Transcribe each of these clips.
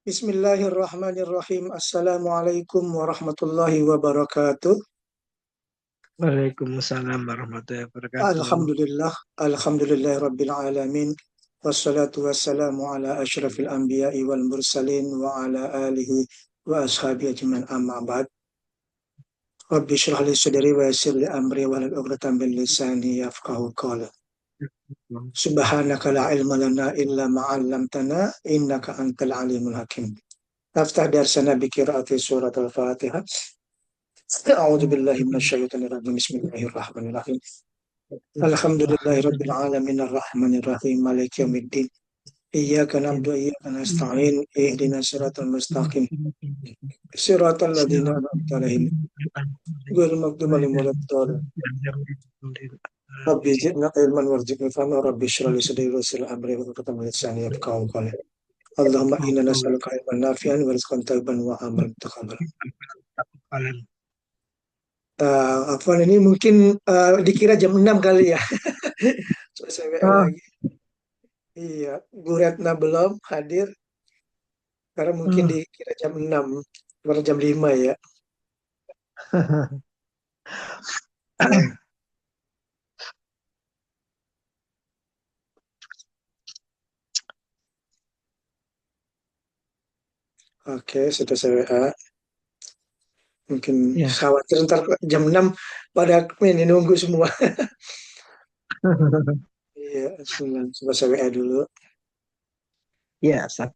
Bismillahirrahmanirrahim. Assalamualaikum warahmatullahi wabarakatuh. Waalaikumsalam warahmatullahi wabarakatuh. Alhamdulillah, alhamdulillahi rabbil alamin. Wassalatu wassalamu ala asyrafil anbiya'i wal mursalin wa ala alihi wa ashabi ajman amma ba'd. Rabbi syrah li sadri wa yassir li amri wa hlul 'uqdatam min lisani yafqahu qawli. Subhanaka la ilma lana illa ma 'allamtana innaka antal alimul hakim. Naftah darsana bi qiraati surat al-Fatihah. A'udzu billahi minasyaitonir rajim. Bismillahirrahmanirrahim. Alhamdulillahirabbil alamin arrahmanir rahim maliki yaumiddin. Iyyaka na'budu wa iyyaka nasta'in. Ihdinas siratal mustaqim. Siratal ladzina an'amta 'alaihim ghairil maghdubi 'alaihim waladdallin. Rabbi zidna ilman warzuqna fahma. Rabbi shrah li sadri wa yassir li amri wa hlul 'uqdatam min lisani yafqahu qawli. Allahumma inna nas'aluka ilman nafi'an wa rizqan thayyiban wa amalan mutaqabbalan. Afwan ini mungkin dikira jam 6 kali ya. Selesai WA Oh, lagi. Iya, Bu Retna belum hadir karena mungkin hmm. dikira jam 6 baru jam 5 ya. Oke, sudah saya WA. Mungkin Ya. khawatir ntar jam 6 pada ini nunggu semua. Iya, coba saya WA dulu. Ya, Sat.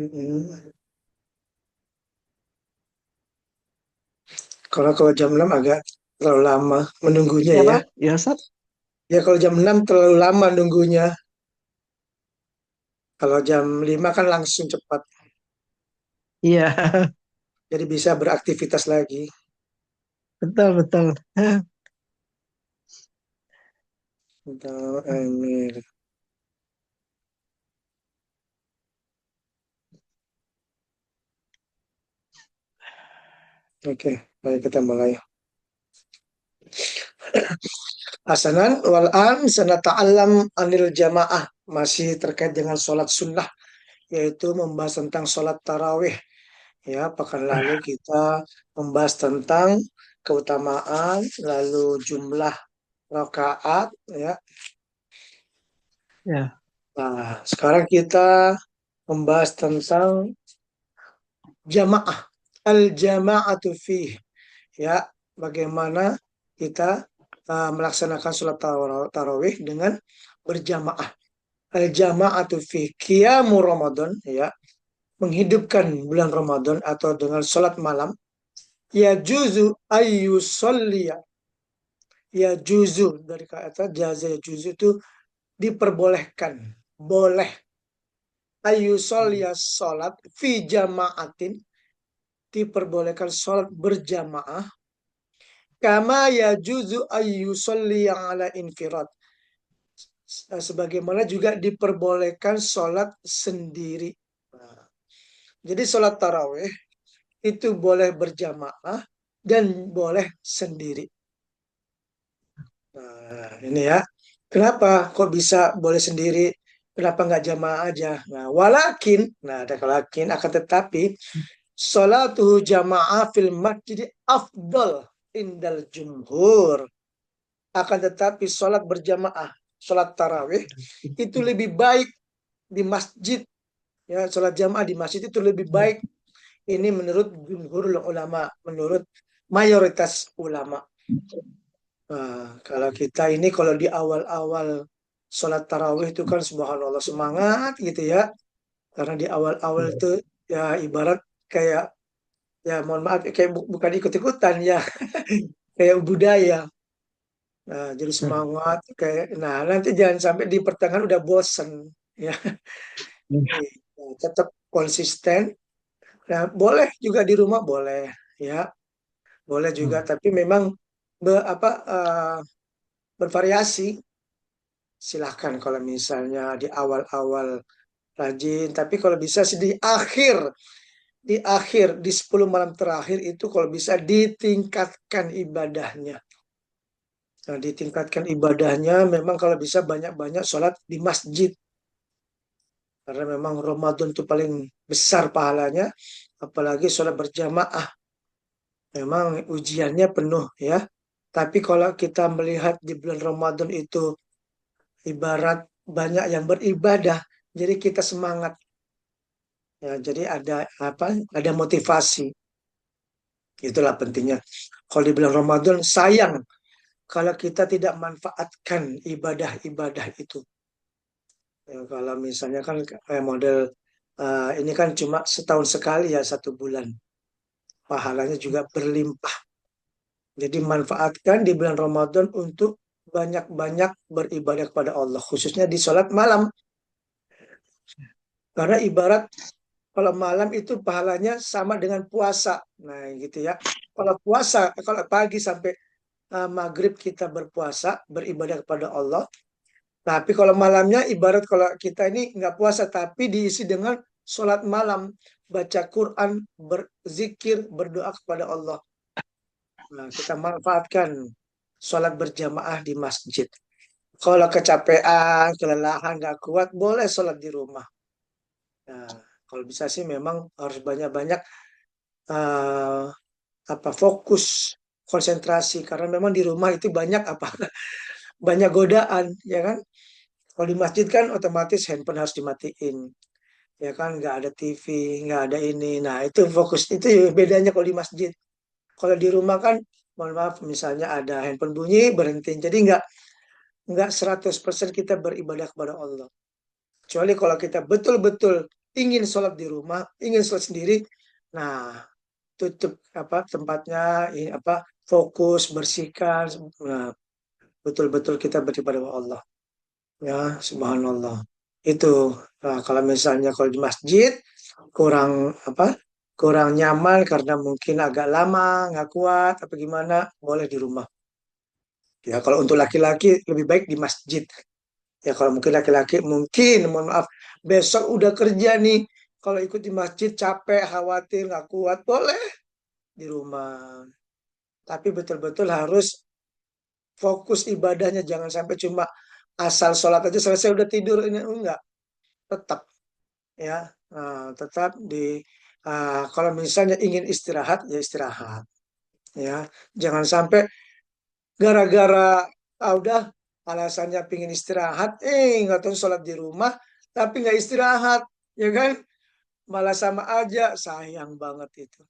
Mm-mm. Kalau jam 6 agak terlalu lama menunggunya Ya, ya. Pak. Ya, Sat. Ya kalau jam 6 terlalu lama nunggunya. Kalau jam 5 kan langsung cepat. Iya, Jadi bisa beraktivitas lagi. betul, betul. Untuk Emir. Oke, baik kita mulai. Hasanan wal an sanata'allam anil jamaah, masih terkait dengan sholat sunnah, yaitu membahas tentang sholat tarawih. Ya, pekan lalu kita membahas tentang keutamaan, lalu jumlah rakaat. Ya, Ya, nah sekarang kita membahas tentang jamaah, al jamaatu fih. Ya, bagaimana kita melaksanakan sholat tarawih dengan berjamaah. Al jama'atu fi qiyamu Ramadan, ya, menghidupkan bulan Ramadan atau dengan sholat malam. Ya juzu ayu solliya. Ya juzu dari kata jaza, ya juzu itu diperbolehkan, boleh. Ayu solliya sholat fi jama'atin, diperbolehkan sholat berjamaah. Kama ya juzu ayu solliya ala infirad, sebagaimana juga diperbolehkan sholat sendiri. Nah, jadi sholat tarawih itu boleh berjamaah dan boleh sendiri. Nah, ini ya. Kenapa kok bisa boleh sendiri? Kenapa nggak jamaah aja? Nah, walakin, nah ada walakin, akan tetapi sholatuhu jamaah fil masjid afdal indal jumhur. Akan tetapi sholat berjamaah, sholat tarawih itu lebih baik di masjid. Ya, sholat jamaah di masjid itu lebih baik. Ini menurut jumhur ulama, menurut mayoritas ulama. Nah, kalau kita ini kalau di awal-awal sholat tarawih itu kan subhanallah semangat gitu ya. Karena di awal-awal itu ya ibarat kayak, ya mohon maaf kayak bukan ikut-ikutan ya, kayak budaya. Nah, jadi semangat kayak, nah nanti jangan sampai di pertengahan udah bosen ya. Gitu. Tetap konsisten. Nah, boleh juga di rumah boleh ya, boleh juga tapi memang apa bervariasi. Silahkan kalau misalnya di awal-awal rajin. Tapi kalau bisa sih di 10 malam terakhir itu kalau bisa ditingkatkan ibadahnya. Nah, ditingkatkan ibadahnya memang kalau bisa banyak-banyak sholat di masjid. Karena memang Ramadan itu paling besar pahalanya. Apalagi sholat berjamaah. Memang ujiannya penuh ya. Tapi kalau kita melihat di bulan Ramadan itu ibarat banyak yang beribadah, jadi kita semangat. Ya, jadi ada apa? Ada motivasi. Itulah pentingnya. Kalau di bulan Ramadan sayang kalau kita tidak manfaatkan ibadah-ibadah itu. Ya, kalau misalnya kan model ini kan cuma setahun sekali ya 1 bulan. Pahalanya juga berlimpah. Jadi manfaatkan di bulan Ramadan untuk banyak-banyak beribadah kepada Allah, khususnya di sholat malam. Karena ibarat kalau malam itu pahalanya sama dengan puasa. Nah, gitu ya. Kalau puasa, kalau pagi sampai maghrib kita berpuasa, beribadah kepada Allah. Tapi kalau malamnya ibarat kalau kita ini nggak puasa, tapi diisi dengan sholat malam, baca Quran, berzikir, berdoa kepada Allah. Nah, kita manfaatkan sholat berjamaah di masjid. Kalau kecapean, kelelahan, nggak kuat, boleh sholat di rumah. Nah, kalau bisa sih memang harus banyak-banyak eh, fokus konsentrasi karena memang di rumah itu banyak banyak godaan ya kan. Kalau di masjid kan otomatis handphone harus dimatiin ya kan, nggak ada TV, nggak ada ini. Nah itu fokus itu bedanya kalau di masjid. Kalau di rumah kan mohon maaf misalnya ada handphone bunyi berhenti, jadi nggak 100% kita beribadah kepada Allah. Kecuali kalau kita betul-betul ingin sholat di rumah, ingin sholat sendiri, nah tutup tempatnya, ini fokus, bersihkan, nah, betul-betul kita beribadah kepada Allah. Ya, subhanallah. Itu kalau misalnya kalau di masjid kurang kurang nyaman karena mungkin agak lama, nggak kuat, apa gimana, boleh di rumah. Ya, kalau untuk laki-laki lebih baik di masjid. Ya, kalau mungkin laki-laki mungkin, mohon maaf, besok udah kerja nih. Kalau ikut di masjid capek, khawatir, nggak kuat, boleh di rumah. Tapi betul-betul harus fokus ibadahnya, jangan sampai cuma asal sholat aja selesai udah tidur, ini enggak. Tetap ya, tetap kalau misalnya ingin istirahat ya istirahat ya, jangan sampai gara-gara udah alasannya pingin istirahat, nggak tahu sholat di rumah tapi nggak istirahat ya kan, malah sama aja, sayang banget itu.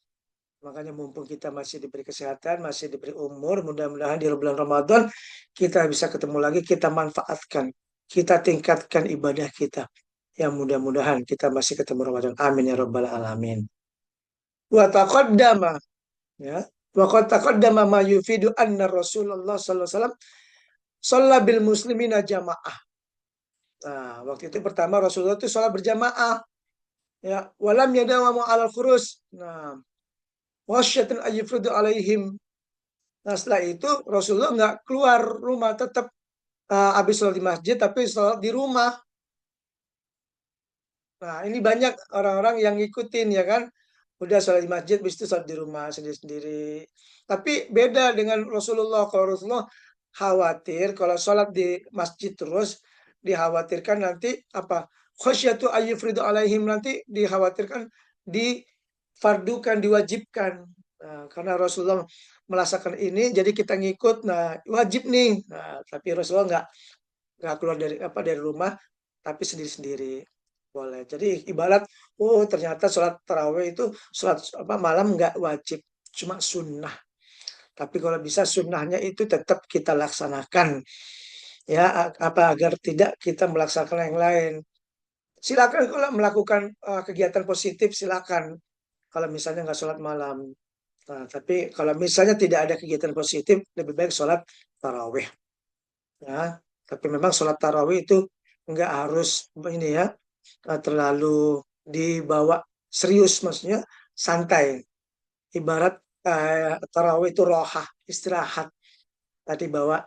Makanya mumpung kita masih diberi kesehatan, masih diberi umur, mudah-mudahan di bulan Ramadan kita bisa ketemu lagi, kita manfaatkan, kita tingkatkan ibadah kita. Yang mudah-mudahan kita masih ketemu Ramadan. Amin ya rabbal alamin. Wa taqaddama ya. Wa qad taqaddama ma yufidu anna Rasulullah sallallahu alaihi wasallam shalla bil muslimina jamaah. Nah, waktu itu pertama Rasulullah itu sholat berjamaah ya, walam yadawamu alal khurus. Nah, wasyatun ayyufridu alaihim. Nah, setelah itu Rasulullah nggak keluar rumah, tetap habis sholat di masjid, tapi sholat di rumah. Nah, ini banyak orang-orang yang ngikutin ya kan. Udah sholat di masjid, habis itu sholat di rumah sendiri-sendiri. Tapi beda dengan Rasulullah. Kalau Rasulullah khawatir, kalau sholat di masjid terus, dikhawatirkan nanti khasyatu ayyufridu alaihim, nanti dikhawatirkan difardukan, diwajibkan. Nah, karena Rasulullah melaksanakan ini, jadi kita ngikut. Nah, wajib nih. Nah, tapi Rasulullah nggak keluar dari rumah, tapi sendiri-sendiri boleh. Jadi ibarat, oh ternyata sholat tarawih itu sholat malam nggak wajib, cuma sunnah. Tapi kalau bisa sunnahnya itu tetap kita laksanakan, ya agar tidak kita melaksanakan yang lain. Silakan kalau melakukan kegiatan positif, silakan. Kalau misalnya nggak sholat malam. Nah, tapi kalau misalnya tidak ada kegiatan positif, lebih baik sholat tarawih. Ya, tapi memang sholat tarawih itu nggak harus ini ya, terlalu dibawa serius, maksudnya santai. Ibarat tarawih itu rohah, istirahat. Tadi bawa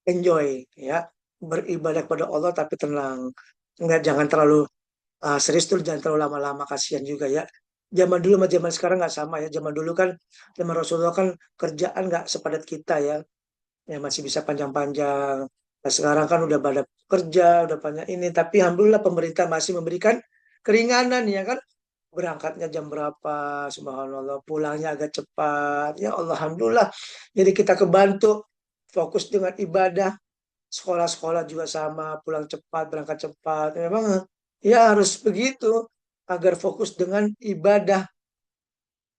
enjoy ya, beribadah kepada Allah tapi tenang. Nggak, jangan terlalu Serius tuh jangan terlalu lama-lama, kasihan juga ya. Zaman dulu sama zaman sekarang nggak sama ya. Zaman dulu kan, zaman Rasulullah kan kerjaan nggak sepadat kita ya. Ya masih bisa panjang-panjang. Nah, sekarang kan udah pada kerja, udah banyak ini. Tapi alhamdulillah pemerintah masih memberikan keringanan ya kan. Berangkatnya jam berapa, subhanallah. Pulangnya agak cepat. Ya Allah, alhamdulillah. Jadi kita kebantu fokus dengan ibadah. Sekolah-sekolah juga sama, pulang cepat, berangkat cepat. Memang ya harus begitu agar fokus dengan ibadah.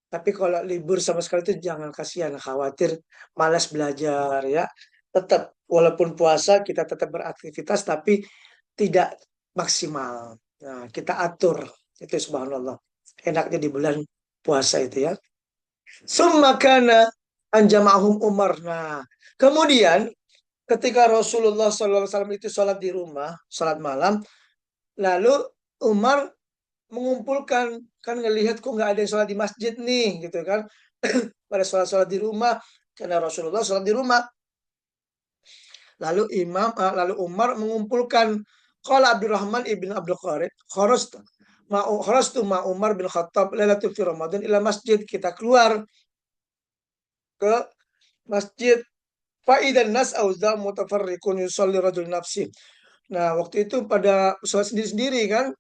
Tapi kalau libur sama sekali itu jangan, kasihan, khawatir malas belajar ya. Tetap walaupun puasa kita tetap beraktivitas tapi tidak maksimal. Nah, kita atur itu subhanallah. Enaknya di bulan puasa itu ya. Summa kana anjamahum Umar. Nah, kemudian ketika Rasulullah SAW itu sholat di rumah, sholat malam, lalu Umar mengumpulkan, kan ngelihat kok nggak ada yang sholat di masjid nih gitu kan, pada sholat-sholat di rumah karena Rasulullah sholat di rumah. Lalu Umar mengumpulkan, qala Abdurrahman ibn Abdul Qarid kharastu ma Umar bin Khattab lailatul fi Ramadan ila masjid, kita keluar ke masjid, faidan nas auza mutafarriqun yusalli rajul nafsi. Nah, waktu itu pada sholat sendiri-sendiri kan.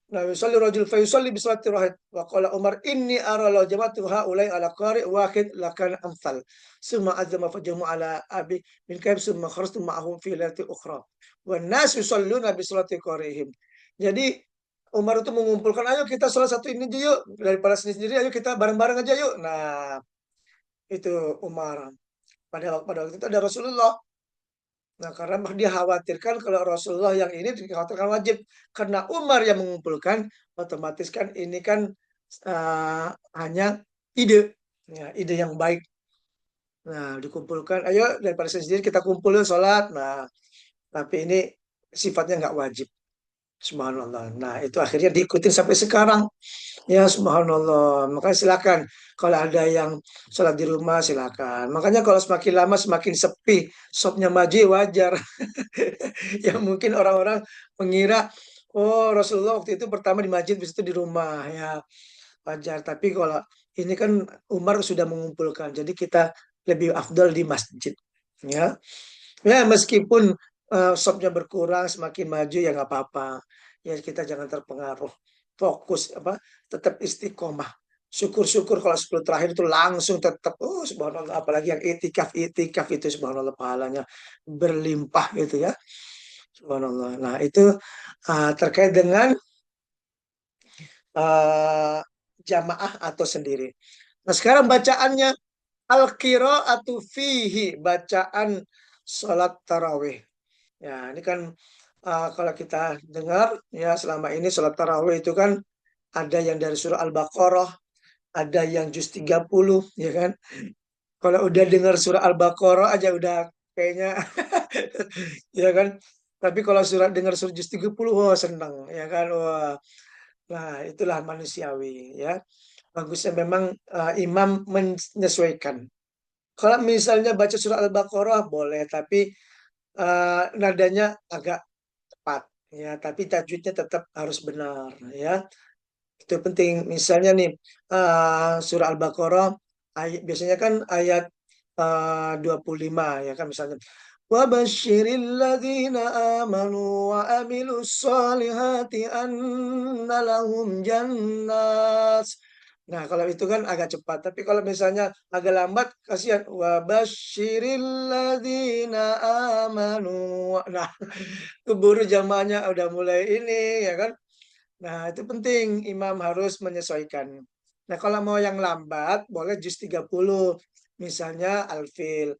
Nah, yusalli rajul fa yusalli bi salati wahid. Wa qala Umar inni ara law jama'tu haula'i ala qari' wahid lakana amsal. Summa azama fajamu ala abi min kaib summa kharajtu ma'ahum fi lailatin ukhra. Wan nas yusalluna bi salati qari'ihim. Jadi Umar itu mengumpulkan, ayo kita sholat satu ini aja yuk, daripada sendiri-sendiri, ayo kita bareng-bareng aja yuk. Nah, itu Umar. Pada waktu itu ada Rasulullah. Nah, karena dia khawatirkan kalau Rasulullah yang ini dikhawatirkan wajib. Karena Umar yang mengumpulkan, otomatis kan ini kan uh, hanya ide. Ya, ide yang baik. Nah, dikumpulkan, ayo daripada sendiri kita kumpul yuk sholat. Nah, tapi ini sifatnya nggak wajib. Subhanallah. Nah, itu akhirnya diikutin sampai sekarang. Ya, subhanallah. Makanya silakan. Kalau ada yang sholat di rumah, silakan. Makanya kalau semakin lama semakin sepi, sopnya maju ya wajar. Yang mungkin orang-orang mengira, oh Rasulullah waktu itu pertama di masjid, habis itu di rumah, ya wajar. Tapi kalau ini kan Umar sudah mengumpulkan, jadi kita lebih afdal di masjid, ya. Ya meskipun shopnya berkurang, semakin maju ya nggak apa-apa. Ya kita jangan terpengaruh, fokus apa, tetap istiqomah. Syukur-syukur kalau 10 terakhir itu langsung tetap, oh subhanallah, apalagi yang itikaf itikaf itu subhanallah pahalanya berlimpah gitu ya. Subhanallah. Nah, itu terkait dengan uh, jamaah atau sendiri. Nah, sekarang bacaannya al-qiraatu fihi, bacaan sholat tarawih. Ya, ini kan kalau kita dengar ya selama ini sholat tarawih itu kan ada yang dari surah Al-Baqarah, ada yang juz 30, ya kan. Kalau udah dengar surah Al-Baqarah aja udah kayaknya ya kan. Tapi kalau dengar surah juz 30, wah senang, ya kan. Wah, nah itulah manusiawi ya. Bagusnya memang imam menyesuaikan. Kalau misalnya baca surah Al-Baqarah boleh, tapi nadanya agak tepat ya, tapi tajwidnya tetap harus benar ya. Itu penting. Misalnya nih surah Al-Baqarah biasanya kan ayat 25 ya kan, misalnya wa basyiril ladzina amanu wa amilus solihati anna lahum jannat. Nah, kalau itu kan agak cepat, tapi kalau misalnya agak lambat kasihan, wa basyiril ladzina amanu. Nah, keburu jamaahnya udah mulai ini ya kan. Nah, itu penting, imam harus menyesuaikan. Nah, kalau mau yang lambat, boleh juz 30. Misalnya Al-Fil.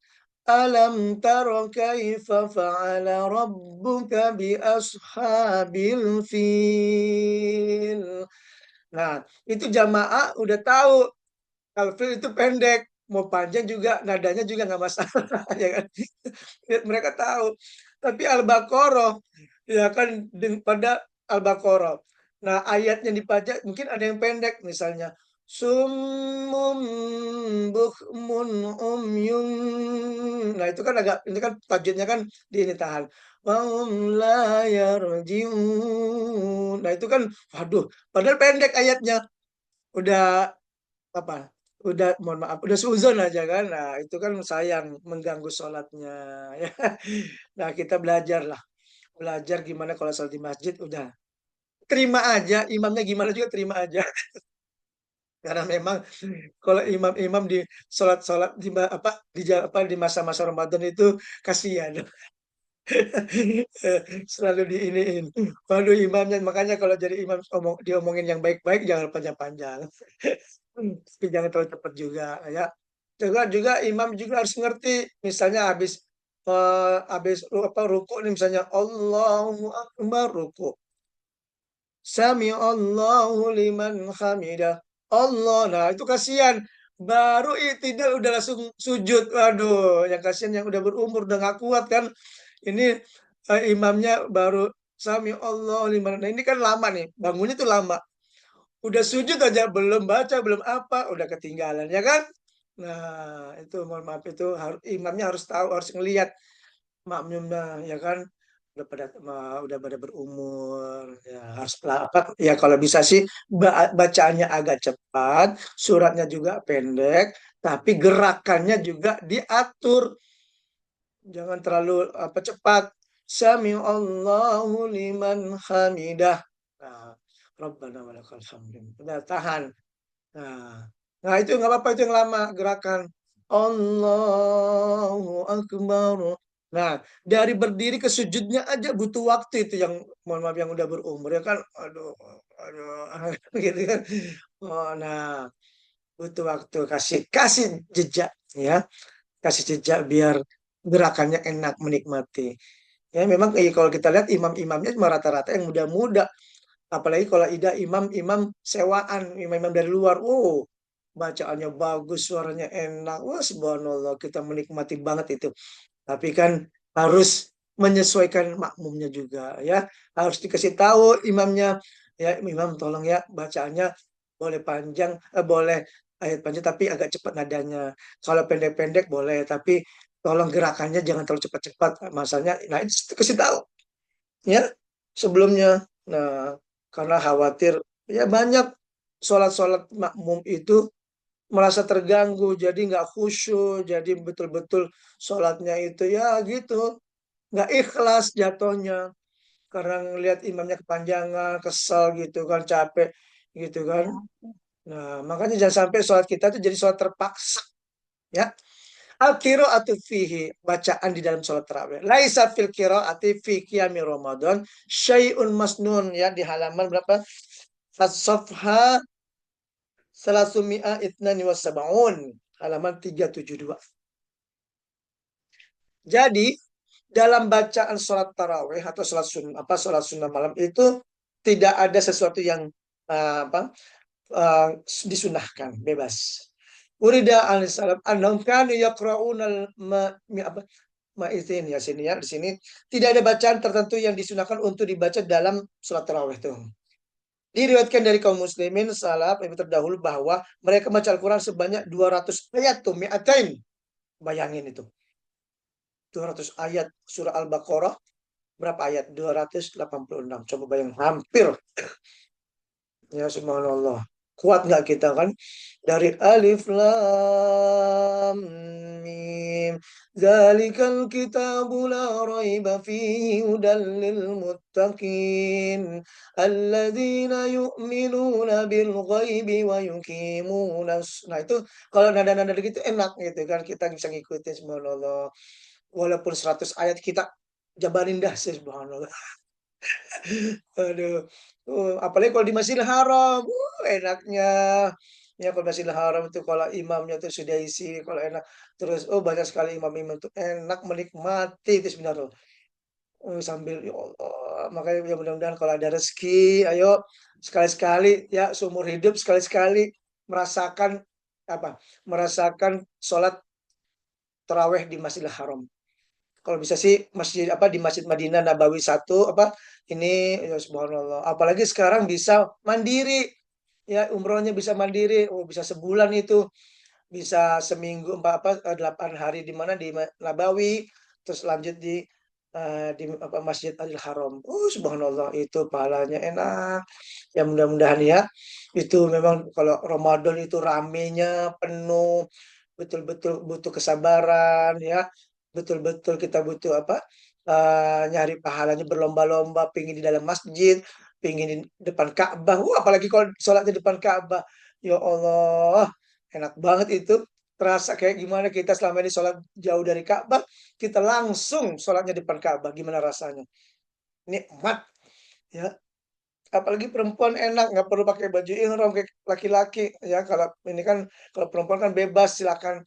Alam taro kaifa fa'ala rabbuka bi ashabil fil. Nah, itu jamaah udah tahu. Al-Fil itu pendek. Mau panjang juga, nadanya juga nggak masalah. Ya kan? Mereka tahu. Tapi Al-Baqarah, ya kan, pada Al-Baqarah. Nah, ayat yang dipajak mungkin ada yang pendek, misalnya Summum bukmun umyun. Nah, itu kan agak ini kan tajwidnya kan di ini tahan. Wahum la yarji'un. Nah, itu kan waduh, padahal pendek ayatnya. Udah apa? Udah mohon maaf, udah seuzon aja kan. Nah, itu kan sayang mengganggu sholatnya ya. Nah, kita belajar lah. Belajar gimana kalau sholat di masjid udah terima aja, imamnya gimana juga terima aja. Karena memang kalau imam-imam di sholat-sholat di apa apa di masa-masa Ramadan itu kasihan. Selalu diiniin. Waduh imamnya makanya kalau jadi imam diomongin yang baik-baik jangan panjang-panjang. Tapi jangan terlalu cepat juga ya. Juga imam juga harus ngerti. Misalnya apa ruku nih misalnya Allahu Akbar ruku. Sami Allahu liman hamidah. Allah. Nah, itu kasihan. Baru tidak udah langsung sujud. Waduh, yang kasihan yang udah berumur udah nggak kuat kan. Ini imamnya baru Sami Allahu liman. Nah, ini kan lama nih. Bangunnya tuh lama. Udah sujud aja belum baca, belum apa, udah ketinggalan ya kan? Nah, itu mohon maaf itu harus imamnya harus tahu, harus ngelihat makmumnya ya kan udah pada berumur ya harus apa ya kalau bisa sih bacaannya agak cepat suratnya juga pendek tapi gerakannya juga diatur jangan terlalu apa cepat Sami Allahu liman hamidah nah, Rabbana walakal hamd udah tahan nah, nah itu nggak apa-apa itu yang lama gerakan Allahu Akbar. Nah, dari berdiri ke sujudnya aja butuh waktu itu yang mohon maaf yang udah berumur ya kan. Aduh, gitu kan. Oh, nah, butuh waktu kasih kasih jejak ya, kasih jejak biar gerakannya enak menikmati. Ya memang kalau kita lihat imam-imamnya cuma rata-rata yang muda-muda. Apalagi kalau ida imam-imam sewaan, imam-imam dari luar. Oh, bacaannya bagus, suaranya enak. Wah, subhanallah, kita menikmati banget itu. Tapi kan harus menyesuaikan makmumnya juga ya. Harus dikasih tahu imamnya, ya imam tolong ya bacaannya boleh panjang, boleh ayat panjang tapi agak cepat nadanya. Kalau pendek-pendek boleh, tapi tolong gerakannya jangan terlalu cepat-cepat. Masanya, nah itu kasih tahu ya sebelumnya. Nah, karena khawatir ya banyak sholat-sholat makmum itu merasa terganggu, jadi nggak khusyuk, jadi betul-betul sholatnya itu ya gitu, nggak ikhlas jatuhnya karena ngelihat imamnya kepanjangan, kesel gitu kan, capek gitu kan. Nah, makanya jangan sampai sholat kita itu jadi sholat terpaksa ya. Al-qira'atu fihi, bacaan di dalam sholat tarawih. Laisa fil qira'ati fi qiyami Ramadan syai'un masnun ya di halaman berapa? As-safha Salasumia itnani wasabaun halaman 372. Jadi dalam bacaan sholat tarawih atau sholat sunnah malam itu tidak ada sesuatu yang apa uh, disunahkan bebas. Urida alaihissalam annahum kanu yaqra'una apa ma'izin ya sini ya di sini tidak ada bacaan tertentu yang disunahkan untuk dibaca dalam sholat tarawih itu. Diriwayatkan dari kaum muslimin salaf yang terdahulu bahwa mereka baca Al-Quran sebanyak 200 ayat tuh mi'atain. Bayangin itu. 200 ayat surah Al-Baqarah berapa ayat? 286. Coba bayangin hampir ya subhanallah. Kuat nggak kita kan? Dari alif lam mim. Zalikal kitabu la raiba fihi hudal lil muttaqin. Alladzina yu'minuna bil ghaibi wa yuqimuna. Nah itu kalau nada-nada gitu enak gitu kan kita bisa ngikutin subhanallah. Walaupun 100 ayat kita jabarin dah sih subhanallah. Aduh. Apalagi kalau di Masjidil Haram, enaknya. Ya kalau Masjidil Haram itu kalau imamnya itu sudah isi, kalau enak. Terus banyak sekali imam-imam itu enak menikmati itu sebenarnya. Sambil ya Allah, makanya ya mudah-mudahan kalau ada rezeki, ayo sekali-sekali ya seumur hidup sekali-sekali merasakan apa? Merasakan sholat taraweh di Masjidil Haram. Kalau bisa sih masjid apa di Masjid Madinah Nabawi satu apa ini ya subhanallah. Apalagi sekarang bisa mandiri ya umrohnya bisa mandiri, oh bisa sebulan itu, bisa seminggu 8 hari di mana di Nabawi, terus lanjut di apa Masjid Al Haram. Subhanallah itu pahalanya enak. Ya mudah-mudahan ya itu memang kalau Ramadan itu ramenya penuh, betul-betul butuh kesabaran ya, betul-betul kita butuh apa? Nyari pahalanya berlomba-lomba, pingin di dalam masjid, pingin di depan Ka'bah. Apalagi kalau sholat di depan Ka'bah. Ya Allah, enak banget itu. Terasa kayak gimana kita selama ini sholat jauh dari Ka'bah, kita langsung sholatnya di depan Ka'bah. Gimana rasanya? Nikmat ya. Apalagi perempuan enak, nggak perlu pakai baju ihram kayak laki-laki ya. Kalau ini kan kalau perempuan kan bebas silakan.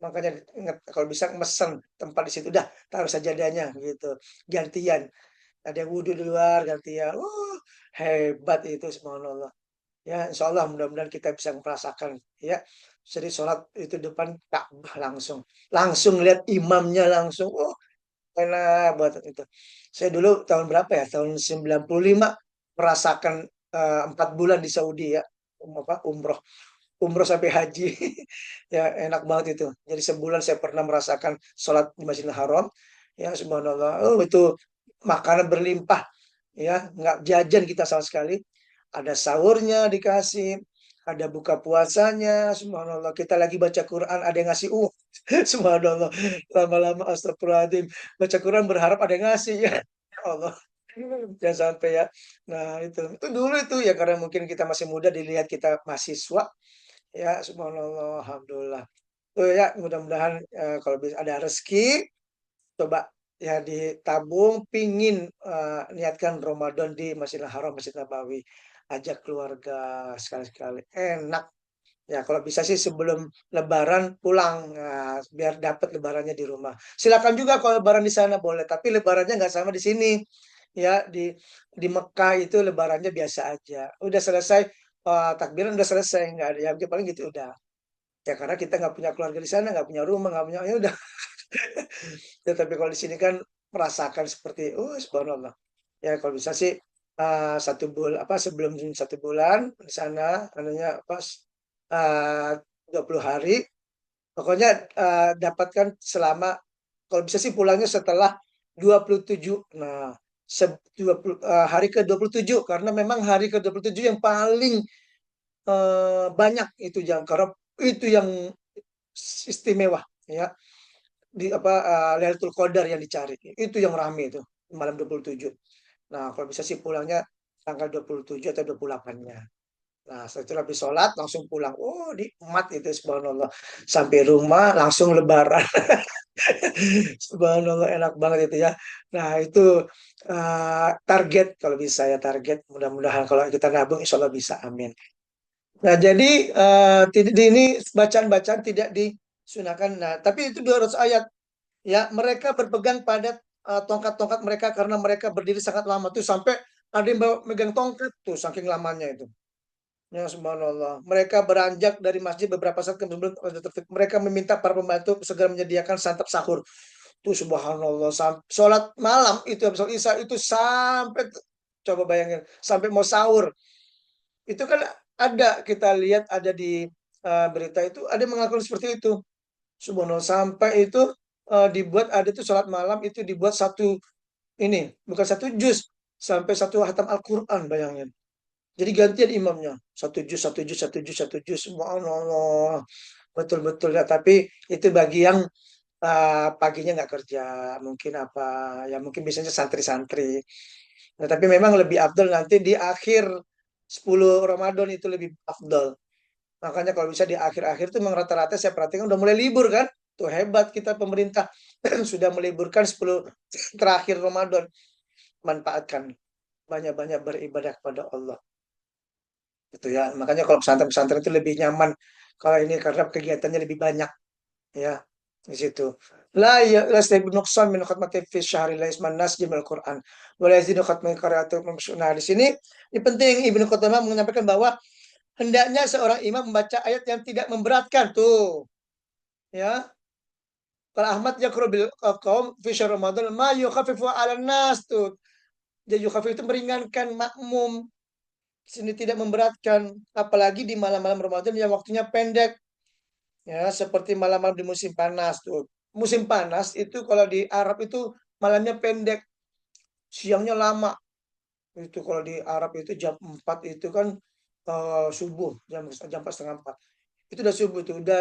Makanya ingat kalau bisa mesen tempat di situ dah taruh sajadahnya gitu. Gantian. Ada yang wudhu di luar gantian. Hebat itu subhanallah. Ya, insya Allah mudah-mudahan kita bisa merasakan ya. Jadi sholat itu depan Ka'bah langsung. Langsung lihat imamnya langsung. Enak banget itu. Saya dulu tahun berapa ya? Tahun 95 merasakan 4 bulan di Saudi ya. Umroh. Umroh sampai haji. Ya, enak banget itu. Jadi sebulan saya pernah merasakan sholat di Masjidil Haram. Ya, subhanallah. Itu makanan berlimpah. Ya, nggak jajan kita sama sekali. Ada sahurnya dikasih, ada buka puasanya, subhanallah. Kita lagi baca Quran, ada yang ngasih subhanallah. Lama-lama astagfirullahaladzim. Baca Quran berharap ada yang ngasih ya. Ya Allah. Jangan sampai ya. Nah, itu dulu itu ya karena mungkin kita masih muda dilihat kita mahasiswa ya subhanallah alhamdulillah. Tuh ya mudah-mudahan kalau bisa ada rezeki coba ya ditabung pingin niatkan Ramadan di Masjidil Haram Masjid Nabawi ajak keluarga sekali-sekali enak ya kalau bisa sih sebelum Lebaran pulang biar dapat Lebarannya di rumah silakan juga kalau Lebaran di sana boleh tapi Lebarannya nggak sama di sini ya di Mekah itu Lebarannya biasa aja udah selesai takbiran udah selesai nggak ada ya paling gitu udah ya karena kita nggak punya keluarga di sana nggak punya rumah nggak punya ya udah. Ya, tapi kalau di sini kan merasakan seperti, subhanallah. Ya kalau bisa sih 1 bulan apa sebelum 1 bulan di sana, anunya pas 20 hari, pokoknya dapatkan selama kalau bisa sih pulangnya setelah 27. Nah, 20, hari ke-27 karena memang hari ke-27 yang paling banyak itu yang karena itu yang istimewa ya di apa Lailatul Qadar yang dicari. Itu yang rame itu malam 27. Nah, kalau bisa sih pulangnya tanggal 27 atau 28-nya. Nah, setelah habis sholat langsung pulang. Nikmat itu subhanallah. Sampai rumah langsung lebaran. Subhanallah enak banget itu ya. Nah, itu target kalau bisa ya target. Mudah-mudahan kalau kita nabung insya Allah bisa. Amin. Nah, jadi tidak ini bacaan-bacaan tidak disunahkan. Nah, tapi itu 200 ayat. Ya, mereka berpegang pada tongkat-tongkat mereka karena mereka berdiri sangat lama tuh sampai ada yang bawa megang tongkat tuh saking lamanya itu. Ya subhanallah. Mereka beranjak dari masjid beberapa saat kemudian mereka meminta para pembantu segera menyediakan santap sahur. Tuh subhanallah. Sholat malam itu sholat Isya itu sampai coba bayangin sampai mau sahur. Itu kan ada kita lihat ada di berita itu ada yang mengaku seperti itu. Subhanallah sampai itu dibuat ada tuh sholat malam itu dibuat ini bukan satu juz sampai satu hatam Al-Quran bayangin. Jadi gantian imamnya satu juz satu juz satu juz satu juz. Subhanallah betul-betul ya. Tapi itu bagi yang paginya nggak kerja mungkin apa ya mungkin biasanya santri-santri. Nah, tapi memang lebih afdol nanti di akhir 10 Ramadan itu lebih afdol. Makanya kalau bisa di akhir-akhir tuh memang rata-rata saya perhatikan udah mulai libur kan. Tuh hebat kita pemerintah sudah meliburkan 10 terakhir Ramadan. Manfaatkan banyak-banyak beribadah kepada Allah. Gitu ya. Makanya kalau pesantren-pesantren itu lebih nyaman kalau ini karena kegiatannya lebih banyak ya di situ. La yastahibu nuqsan min khatmati fi syahri la isman nas jamil Quran. Wa la yazidu khatmi qira'atu. Nah, di sini ini penting Ibnu Qudamah menyampaikan bahwa hendaknya seorang imam membaca ayat yang tidak memberatkan tuh ya kalau Ahmad yaqra bil qaum fi syahr Ramadan ma yukhaffifu 'ala nas tuh. Jadi yukhafif itu meringankan makmum. Sini tidak memberatkan, apalagi di malam-malam Ramadan yang waktunya pendek. Ya, seperti malam-malam di musim panas tuh. Musim panas itu kalau di Arab itu malamnya pendek, siangnya lama. Itu kalau di Arab itu jam 4 itu kan subuh, jam jam 4 setengah 4. Itu udah subuh tuh, udah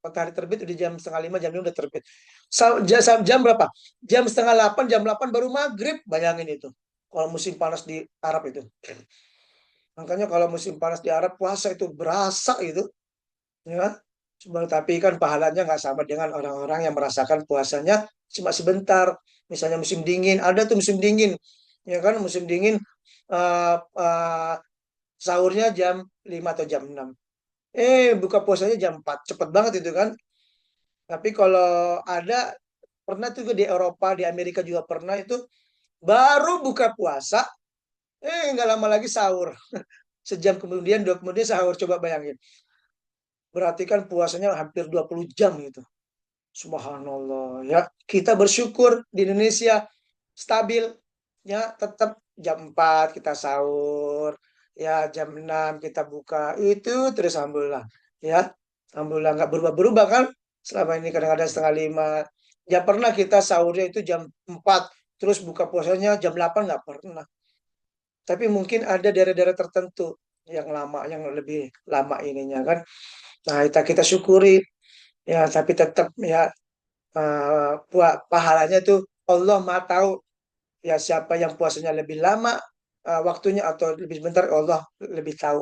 matahari terbit udah jam setengah 5, jam 5 udah terbit. Jam berapa? Jam setengah 8, jam 8 baru maghrib, bayangin itu. Kalau musim panas di Arab itu. Makanya kalau musim panas di Arab puasa itu berasa itu, ya. Cuma tapi kan pahalanya nggak sama dengan orang-orang yang merasakan puasanya cuma sebentar. Misalnya musim dingin, ada tuh musim dingin, ya kan musim dingin eh, eh, sahurnya jam 5 atau jam 6. Buka puasanya jam 4. Cepet banget itu kan. Tapi kalau ada pernah tuh di Eropa, di Amerika juga pernah itu baru buka puasa, nggak lama lagi sahur. Sejam kemudian, dua kemudian sahur. Coba bayangin. Berarti kan puasanya hampir 20 jam gitu. Subhanallah. Ya, kita bersyukur di Indonesia stabil. Ya, tetap jam 4 kita sahur. Ya, jam 6 kita buka. Itu terus alhamdulillah. Ya, alhamdulillah nggak berubah-berubah kan. Selama ini kadang-kadang setengah 5. Ya pernah kita sahurnya itu jam 4. Terus buka puasanya jam 8 nggak pernah. Tapi mungkin ada daerah-daerah tertentu yang lama, yang lebih lama ininya kan. Nah, kita syukuri. Ya, tapi tetap ya pahalanya itu Allah Maha tahu ya siapa yang puasanya lebih lama waktunya atau lebih sebentar Allah lebih tahu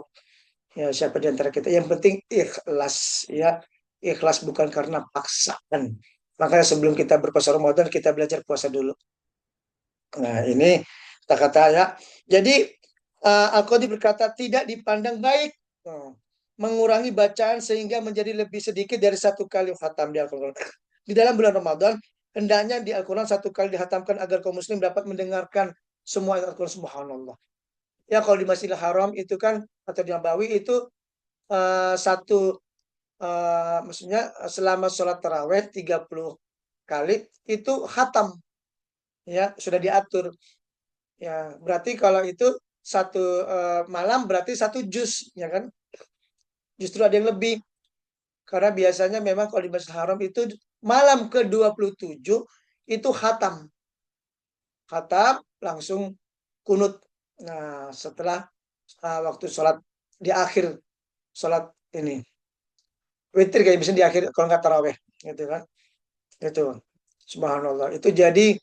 ya siapa di antara kita. Yang penting ikhlas ya. Ikhlas bukan karena paksaan. Makanya sebelum kita berpuasa Ramadan kita belajar puasa dulu. Nah, ini kata-kata ya. Jadi Al-Qadi berkata tidak dipandang baik. Hmm. Mengurangi bacaan sehingga menjadi lebih sedikit dari satu kali khatam di Al-Quran. Di dalam bulan Ramadan, hendaknya di Al-Quran satu kali dihatamkan agar kaum muslim dapat mendengarkan semua ayat Al-Quran. Subhanallah. Ya kalau di Masjidil Haram itu kan atau di Nabawi itu satu maksudnya selama sholat taraweh 30 kali itu khatam ya sudah diatur. Ya, berarti kalau itu satu malam berarti satu juz, ya kan? Justru ada yang lebih. Karena biasanya memang kalau di Masjidil Haram itu malam ke-27 itu khatam. Khatam langsung kunut. Nah, setelah waktu sholat di akhir sholat ini. Witir kayak bisa di akhir kalau nggak taraweh. Gitu kan. Itu. Subhanallah. Itu jadi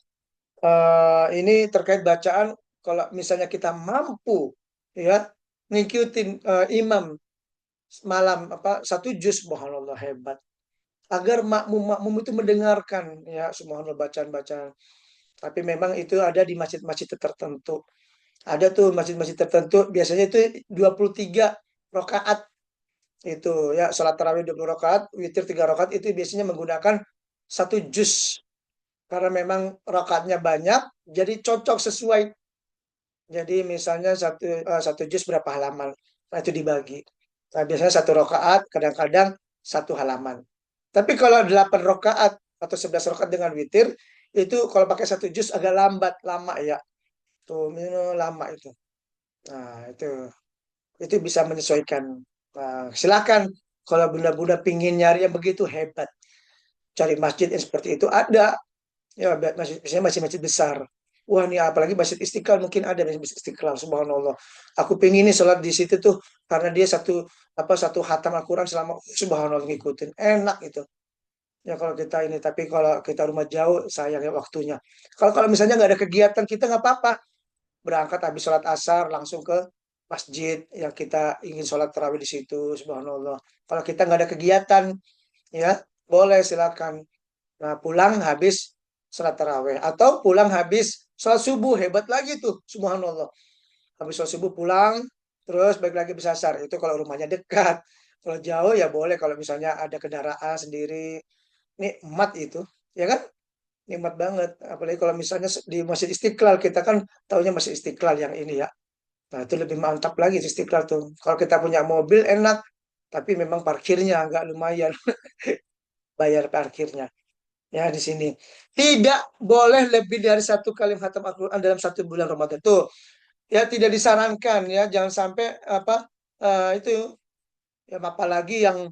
ini terkait bacaan kalau misalnya kita mampu ya ngikutin imam malam apa satu juz subhanallah hebat agar makmum-makmum itu mendengarkan ya subhanallah bacaan-bacaan tapi memang itu ada di masjid-masjid tertentu ada tuh masjid-masjid tertentu biasanya itu 23 rakaat itu ya salat tarawih 20 rakaat witir 3 rakaat itu biasanya menggunakan satu juz karena memang rakaatnya banyak jadi cocok sesuai. Jadi misalnya satu juz berapa halaman? Nah, itu dibagi. Nah, biasanya satu rakaat, kadang-kadang satu halaman. Tapi kalau 8 rakaat atau 11 rakaat dengan witir, itu kalau pakai satu juz agak lambat, lama ya. Tuh, lama itu. Nah, itu bisa menyesuaikan. Nah, silakan kalau bunda-bunda pingin nyari yang begitu hebat. Cari masjid yang seperti itu ada. Ya, biasanya masjid-masjid besar. Wah, ini apalagi Masjid Istiqlal mungkin ada Masjid Istiqlal, subhanallah. Aku pengen nih sholat di situ tuh karena dia satu hatam Al-Quran selama subhanallah ngikutin. Enak itu. Ya kalau kita ini, tapi kalau kita rumah jauh sayang ya waktunya. Kalau kalau misalnya nggak ada kegiatan kita nggak apa-apa. Berangkat habis sholat asar langsung ke masjid yang kita ingin sholat tarawih di situ, subhanallah. Kalau kita nggak ada kegiatan, ya boleh silakan. Nah, pulang habis sholat taraweh atau pulang habis sholat subuh hebat lagi tuh subhanallah habis sholat subuh pulang terus balik lagi bisa asar itu kalau rumahnya dekat kalau jauh ya boleh kalau misalnya ada kendaraan sendiri nikmat itu ya kan nikmat banget apalagi kalau misalnya di Masjid Istiqlal kita kan taunya Masjid Istiqlal yang ini ya nah itu lebih mantap lagi di Istiqlal tuh kalau kita punya mobil enak tapi memang parkirnya agak lumayan bayar parkirnya ya di sini tidak boleh lebih dari satu kali khatam Al-Quran dalam satu bulan Ramadan tuh Ya tidak disarankan ya, jangan sampai apa itu ya, apalagi yang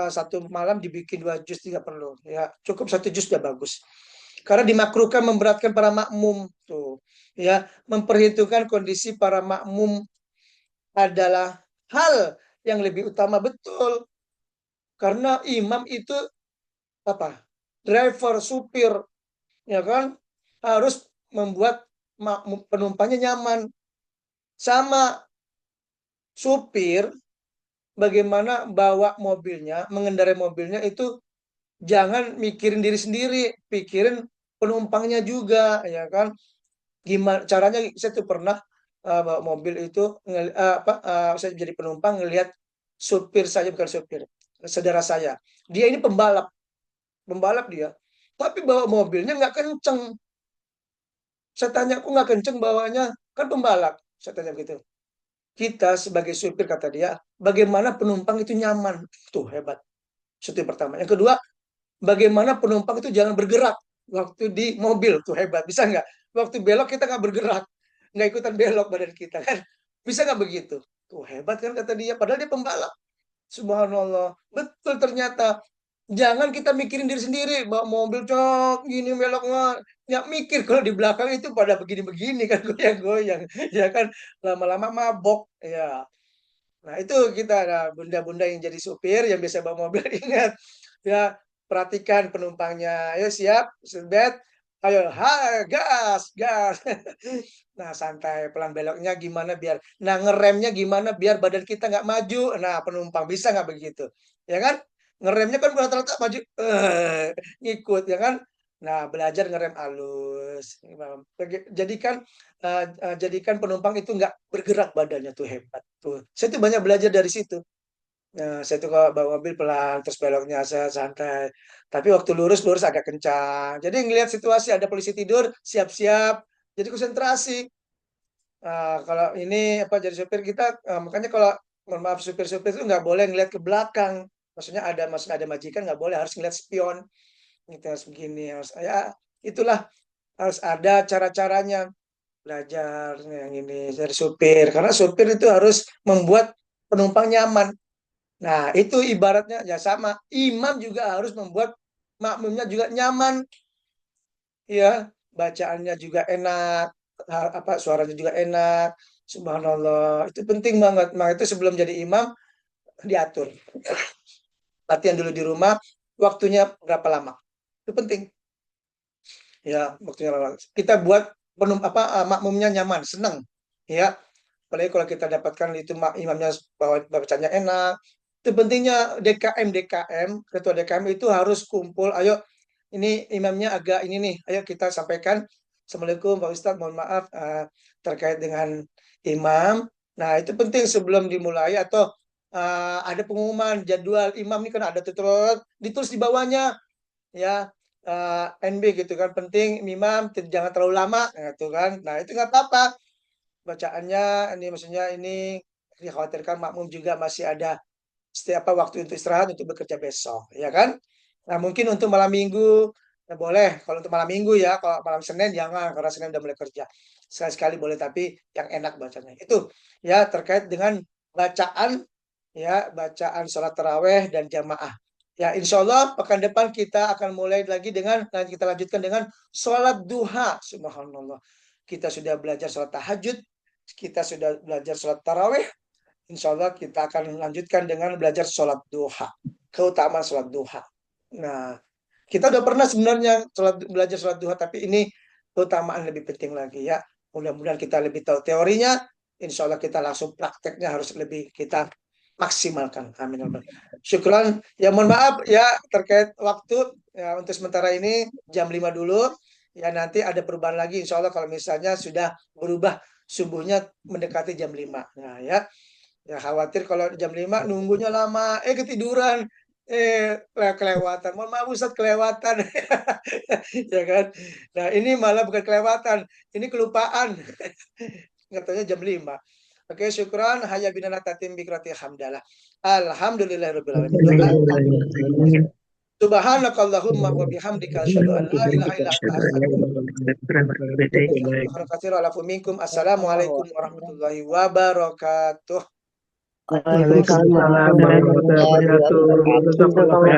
satu malam dibikin 2 juz tidak perlu ya, cukup 1 juz sudah bagus. Karena dimakruhkan memberatkan para makmum tuh ya, memperhitungkan kondisi para makmum adalah hal yang lebih utama, betul, karena imam itu apa, driver, supir, ya kan, harus membuat penumpangnya nyaman. Sama supir, bagaimana bawa mobilnya, mengendarai mobilnya itu jangan mikirin diri sendiri, pikirin penumpangnya juga, ya kan. Gimana caranya? Saya tuh pernah bawa mobil itu, saya jadi penumpang ngelihat supir saya, bukan supir, saudara saya. Dia ini pembalap, pembalap dia, tapi bawa mobilnya nggak kenceng. Saya tanya, kok nggak kenceng bawanya? Kan pembalap. Saya tanya begitu. Kita sebagai supir, kata dia, bagaimana penumpang itu nyaman. Tuh hebat. Itu yang pertama. Yang kedua, bagaimana penumpang itu jangan bergerak waktu di mobil. Tuh hebat. Bisa nggak? Waktu belok kita nggak bergerak. Nggak ikutan belok badan kita kan. Bisa nggak begitu? Tuh hebat kan, kata dia. Padahal dia pembalap. Subhanallah. Betul ternyata. Jangan kita mikirin diri sendiri, bawa mobil cok gini beloknya, nggak mikir kalau di belakang itu pada begini-begini kan, goyang-goyang, ya kan, lama-lama mabok, ya. Nah itu kita, nah, bunda-bunda yang jadi supir yang biasa bawa mobil, ingat ya, perhatikan penumpangnya. Ayo siap, seatbelt, ayo, gas, gas. Nah santai, pelan beloknya gimana biar, nah ngeremnya gimana biar badan kita nggak maju. Nah penumpang bisa nggak begitu, ya kan? Ngeremnya kan rata-rata maju, ngikut, ya kan? Nah belajar ngerem halus. Jadikan jadikan penumpang itu nggak bergerak badannya, tuh hebat tuh. Saya tuh banyak belajar dari situ. Nah, saya tuh kalau bawa mobil pelan, terus beloknya saya santai. Tapi waktu lurus, lurus agak kencang. Jadi ngelihat situasi ada polisi tidur, siap-siap. Jadi konsentrasi. Kalau ini apa, jadi supir kita, makanya kalau mohon maaf, supir-supir itu nggak boleh ngelihat ke belakang. Maksudnya ada majikan, nggak boleh, harus ngelihat spion. Gitu, harus begini, harus ya itulah, harus ada cara-caranya belajar yang ini dari supir. Karena supir itu harus membuat penumpang nyaman. Nah, itu ibaratnya ya sama. Imam juga harus membuat makmumnya juga nyaman, ya. Bacaannya juga enak, apa suaranya juga enak. Subhanallah, itu penting banget. Maka itu sebelum jadi imam diatur. Latihan dulu di rumah, waktunya berapa lama. Itu penting. Ya, waktunya lama. Kita buat makmumnya nyaman, senang. Ya, apalagi kalau kita dapatkan itu imamnya bawa bacanya enak. Itu pentingnya DKM, ketua DKM itu harus kumpul. Ayo, ini imamnya agak ini nih, ayo kita sampaikan. Assalamualaikum Pak Ustadz, mohon maaf terkait dengan imam. Nah itu penting sebelum dimulai, atau ada pengumuman jadwal imam ini kan ada tutur, ditulis di bawahnya ya, NB gitu kan, penting imam jangan terlalu lama gitu kan. Nah itu nggak apa-apa bacaannya, ini maksudnya ini dikhawatirkan makmum juga masih ada setiap waktu untuk istirahat untuk bekerja besok, ya kan. Nah mungkin untuk malam minggu ya boleh, kalau untuk malam minggu ya, kalau malam Senin jangan, karena Senin udah mulai kerja. Sekali-sekali boleh, tapi yang enak bacanya itu ya, terkait dengan bacaan, ya bacaan sholat taraweh dan jamaah. Ya insya Allah pekan depan kita akan mulai lagi dengan, nanti kita lanjutkan dengan sholat duha. Subhanallah, kita sudah belajar sholat tahajud, kita sudah belajar sholat taraweh. Insya Allah kita akan lanjutkan dengan belajar sholat duha, keutamaan sholat duha. Nah, kita udah pernah sebenarnya belajar sholat duha, tapi ini keutamaan lebih penting lagi ya. Mudah-mudahan kita lebih tahu teorinya. Insya Allah kita langsung prakteknya harus lebih kita maksimalkan. Amin. Syukran. Ya mohon maaf ya terkait waktu. Ya, untuk sementara ini jam 5 dulu. Ya nanti ada perubahan lagi. Insya Allah kalau misalnya sudah berubah subuhnya mendekati jam 5. Nah ya. Ya khawatir kalau jam 5 nunggunya lama, ketiduran, kelewatan. Mohon maaf Ustaz, kelewatan. Ya kan? Nah, ini malah bukan kelewatan, ini kelupaan. Ngertanya jam 5. Oke, syukran. Haya binana tatim bikrati hamdalah. Alhamdulillahirabbil alamin. Doa. Subhanakallahumma wa bihamdika asyhadu an la ilaha illa anta astaghfiruka. Assalamualaikum warahmatullahi wabarakatuh. Waalaikumsalam warahmatullahi wabarakatuh.